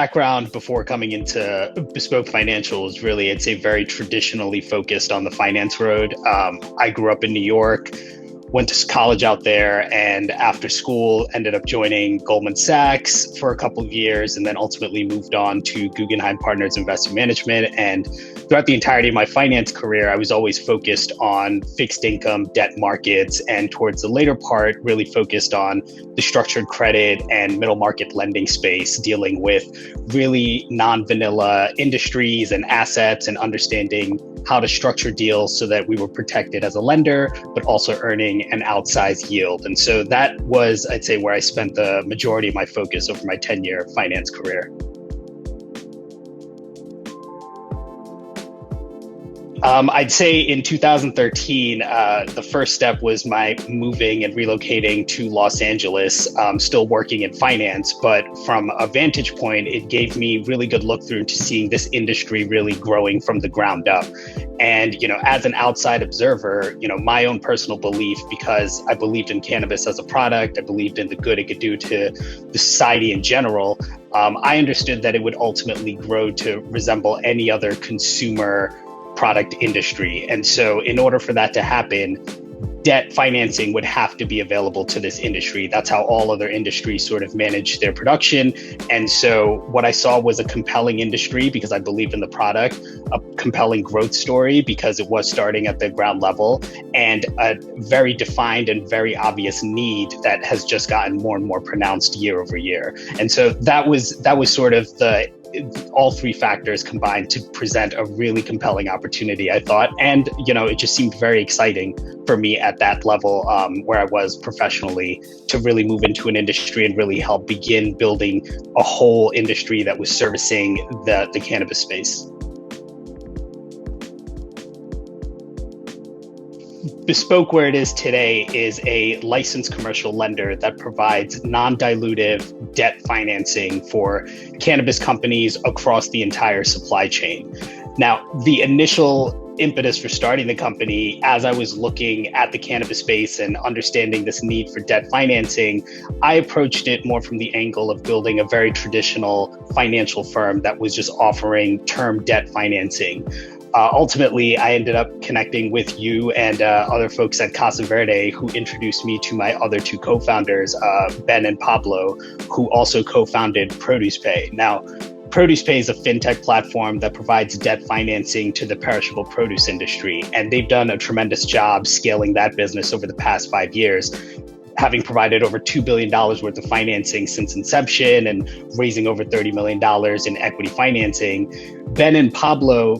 background before coming into Bespoke Financial is really, I'd say, very traditionally focused on the finance road. I grew up in New York, went to college out there, and after school ended up joining Goldman Sachs for a couple of years, and then ultimately moved on to Guggenheim Partners Investment Management. And throughout the entirety of my finance career, I was always focused on fixed income debt markets, and towards the later part, really focused on the structured credit and middle market lending space, dealing with really non-vanilla industries and assets and understanding how to structure deals so that we were protected as a lender, but also earning an outsized yield. And so that was, I'd say, where I spent the majority of my focus over my 10-year finance career. I'd say in 2013, the first step was my moving and relocating to Los Angeles, still working in finance, but from a vantage point, it gave me really good look through to seeing this industry really growing from the ground up. And, as an outside observer, my own personal belief, because I believed in cannabis as a product, I believed in the good it could do to the society in general, I understood that it would ultimately grow to resemble any other consumer product industry. And so in order for that to happen, debt financing would have to be available to this industry. That's how all other industries sort of manage their production. And so what I saw was a compelling industry because I believed in the product, a compelling growth story because it was starting at the ground level, and a very defined and very obvious need that has just gotten more and more pronounced year over year. And so that was sort of all three factors combined to present a really compelling opportunity, I thought. And, it just seemed very exciting for me at that level where I was professionally to really move into an industry and really help begin building a whole industry that was servicing the cannabis space. Bespoke, where it is today, is a licensed commercial lender that provides non-dilutive debt financing for cannabis companies across the entire supply chain. Now, the initial impetus for starting the company, as I was looking at the cannabis space and understanding this need for debt financing, I approached it more from the angle of building a very traditional financial firm that was just offering term debt financing. Ultimately, I ended up connecting with you and other folks at Casa Verde, who introduced me to my other two co-founders, Ben and Pablo, who also co-founded ProducePay. Now, ProducePay is a fintech platform that provides debt financing to the perishable produce industry, and they've done a tremendous job scaling that business over the past 5 years, having provided over $2 billion worth of financing since inception and raising over $30 million in equity financing. Ben and Pablo,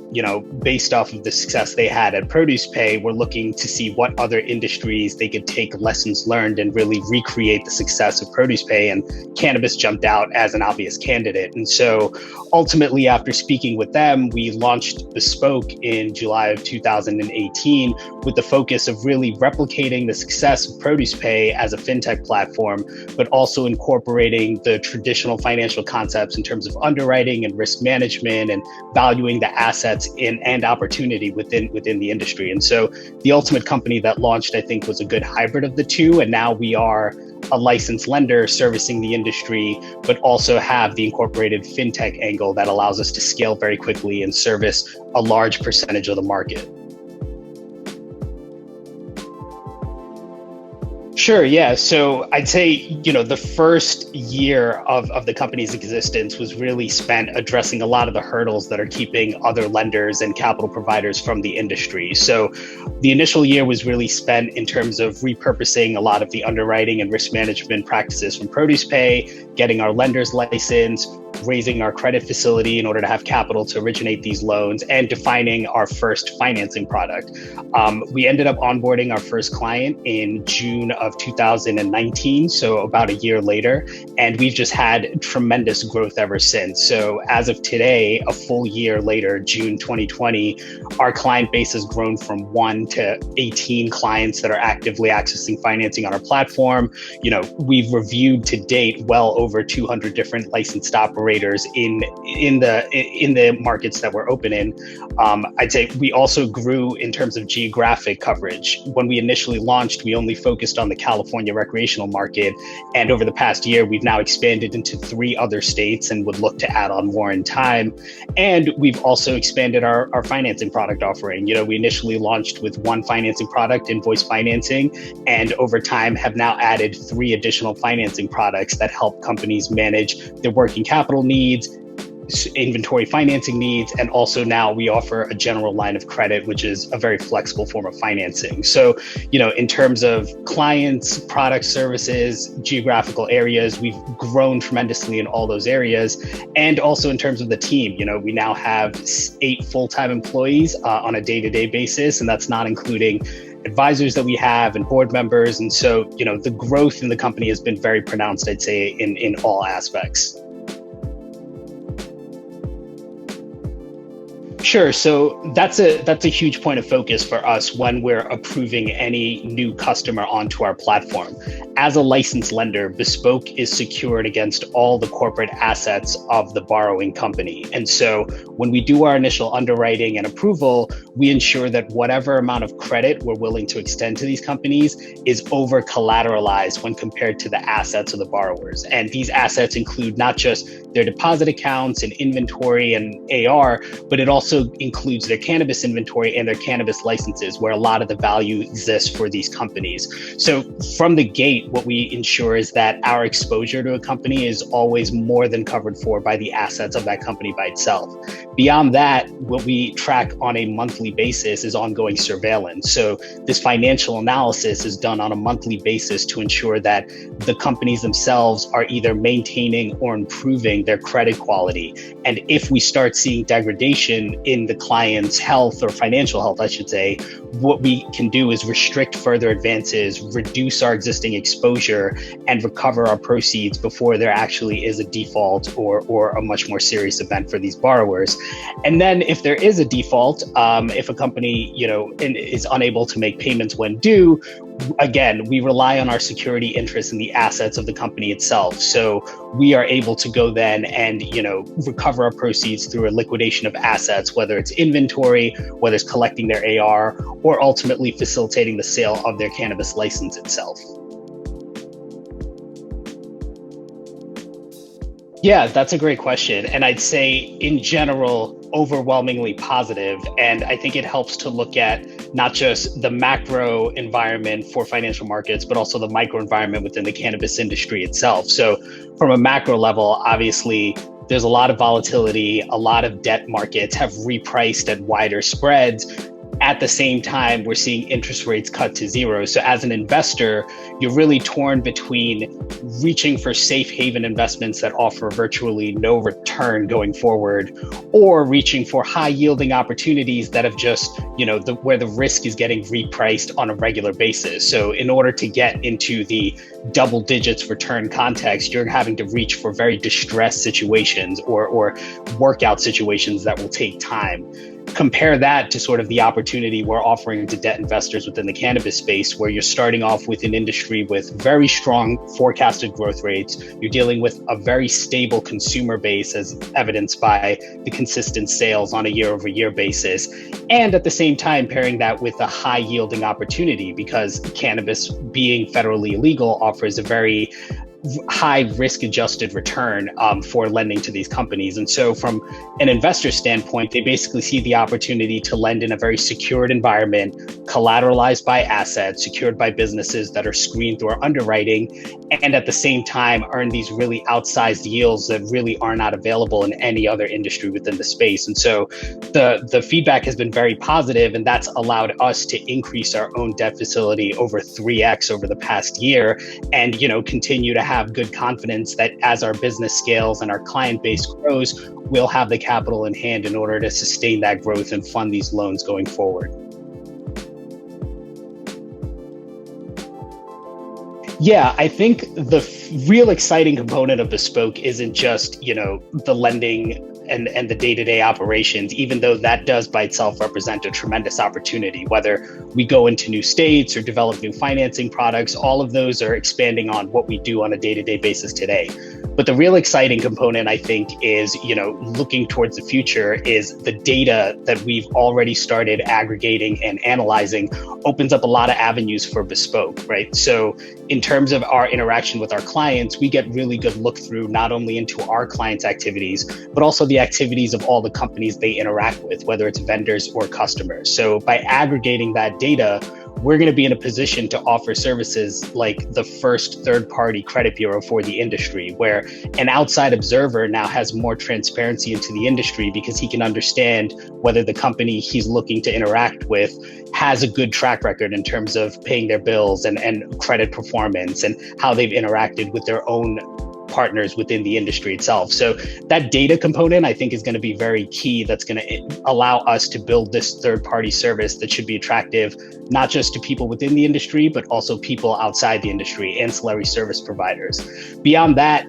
based off of the success they had at ProducePay, were looking to see what other industries they could take lessons learned and really recreate the success of ProducePay, and cannabis jumped out as an obvious candidate. And so ultimately, after speaking with them, we launched Bespoke in July of 2018 with the focus of really replicating the success of ProducePay as a fintech platform, but also incorporating the traditional financial concepts in terms of underwriting and risk management and valuing the assets and opportunity within the industry. And so the ultimate company that launched, I think, was a good hybrid of the two. And now we are a licensed lender servicing the industry, but also have the incorporated fintech angle that allows us to scale very quickly and service a large percentage of the market. Sure, yeah. So I'd say, the first year of the company's existence was really spent addressing a lot of the hurdles that are keeping other lenders and capital providers from the industry. So the initial year was really spent in terms of repurposing a lot of the underwriting and risk management practices from ProducePay, getting our lenders licensed, raising our credit facility in order to have capital to originate these loans, and defining our first financing product. We ended up onboarding our first client in June of 2019, so about a year later, and we've just had tremendous growth ever since. So as of today, a full year later, June 2020, our client base has grown from 1 to 18 clients that are actively accessing financing on our platform. We've reviewed to date well over 200 different licensed operators in the markets that we're open in. I'd say we also grew in terms of geographic coverage. When we initially launched, we only focused on the California recreational market. And over the past year, we've now expanded into 3 other states and would look to add on more in time. And we've also expanded our financing product offering. We initially launched with one financing product, invoice financing, and over time have now added 3 additional financing products that help companies manage their working capital needs, inventory financing needs, and also now we offer a general line of credit, which is a very flexible form of financing. So, in terms of clients, products, services, geographical areas, we've grown tremendously in all those areas. And also in terms of the team, we now have 8 full-time employees on a day-to-day basis, and that's not including advisors that we have and board members. And so, the growth in the company has been very pronounced, I'd say, in all aspects. Sure. So that's a huge point of focus for us when we're approving any new customer onto our platform. As a licensed lender, Bespoke is secured against all the corporate assets of the borrowing company. And so when we do our initial underwriting and approval, we ensure that whatever amount of credit we're willing to extend to these companies is over collateralized when compared to the assets of the borrowers. And these assets include not just their deposit accounts and inventory and AR, but it also includes their cannabis inventory and their cannabis licenses, where a lot of the value exists for these companies. So from the gate, what we ensure is that our exposure to a company is always more than covered for by the assets of that company by itself. Beyond that, what we track on a monthly basis is ongoing surveillance. So this financial analysis is done on a monthly basis to ensure that the companies themselves are either maintaining or improving their credit quality. And if we start seeing degradation in the client's health, or financial health, I should say, what we can do is restrict further advances, reduce our existing exposure, and recover our proceeds before there actually is a default or a much more serious event for these borrowers. And then if there is a default, if a company, is unable to make payments when due, again, we rely on our security interests in the assets of the company itself. So we are able to go then and, recover our proceeds through a liquidation of assets, whether it's inventory, whether it's collecting their AR, or ultimately facilitating the sale of their cannabis license itself. Yeah, that's a great question. And I'd say in general, overwhelmingly positive. And I think it helps to look at not just the macro environment for financial markets, but also the micro environment within the cannabis industry itself. So from a macro level, obviously, there's a lot of volatility. A lot of debt markets have repriced at wider spreads. At the same time, we're seeing interest rates cut to zero. So as an investor, you're really torn between reaching for safe haven investments that offer virtually no return going forward, or reaching for high yielding opportunities that have just, where the risk is getting repriced on a regular basis. So in order to get into the double digits return context, you're having to reach for very distressed situations or workout situations that will take time. Compare that to sort of the opportunity we're offering to debt investors within the cannabis space, where you're starting off with an industry with very strong forecasted growth rates. You're dealing with a very stable consumer base, as evidenced by the consistent sales on a year-over-year basis. And at the same time, pairing that with a high yielding opportunity, because cannabis being federally illegal offers a very high risk adjusted return for lending to these companies. And so from an investor standpoint, they basically see the opportunity to lend in a very secured environment, collateralized by assets, secured by businesses that are screened through our underwriting, and at the same time earn these really outsized yields that really are not available in any other industry within the space. And so the feedback has been very positive, and that's allowed us to increase our own debt facility over 3x over the past year, and continue to have good confidence that as our business scales and our client base grows, we'll have the capital in hand in order to sustain that growth and fund these loans going forward. Yeah, I think the real exciting component of Bespoke isn't just, the lending and the day-to-day operations, even though that does by itself represent a tremendous opportunity. Whether we go into new states or develop new financing products, all of those are expanding on what we do on a day-to-day basis today. But the real exciting component, I think, is, looking towards the future is the data that we've already started aggregating and analyzing opens up a lot of avenues for Bespoke, right? So in terms of our interaction with our clients, we get really good look through not only into our clients' activities, but also the activities of all the companies they interact with, whether it's vendors or customers. So by aggregating that data, we're going to be in a position to offer services like the first third-party credit bureau for the industry, where an outside observer now has more transparency into the industry because he can understand whether the company he's looking to interact with has a good track record in terms of paying their bills and credit performance and how they've interacted with their own partners within the industry itself. So that data component, I think, is going to be very key. That's going to allow us to build this third-party service that should be attractive, not just to people within the industry, but also people outside the industry, ancillary service providers. Beyond that,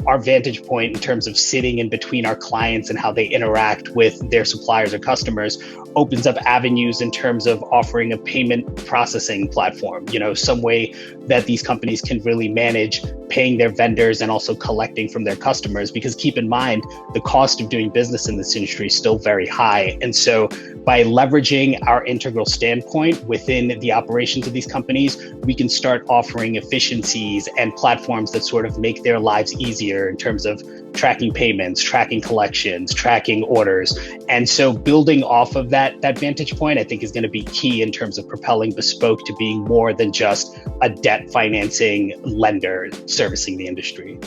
our vantage point in terms of sitting in between our clients and how they interact with their suppliers or customers opens up avenues in terms of offering a payment processing platform, some way that these companies can really manage paying their vendors and also collecting from their customers. Because keep in mind, the cost of doing business in this industry is still very high. And so by leveraging our integral standpoint within the operations of these companies, we can start offering efficiencies and platforms that sort of make their lives easier in terms of tracking payments, tracking collections, tracking orders. And so building off of that vantage point, I think, is going to be key in terms of propelling Bespoke to being more than just a debt financing lender servicing the industry.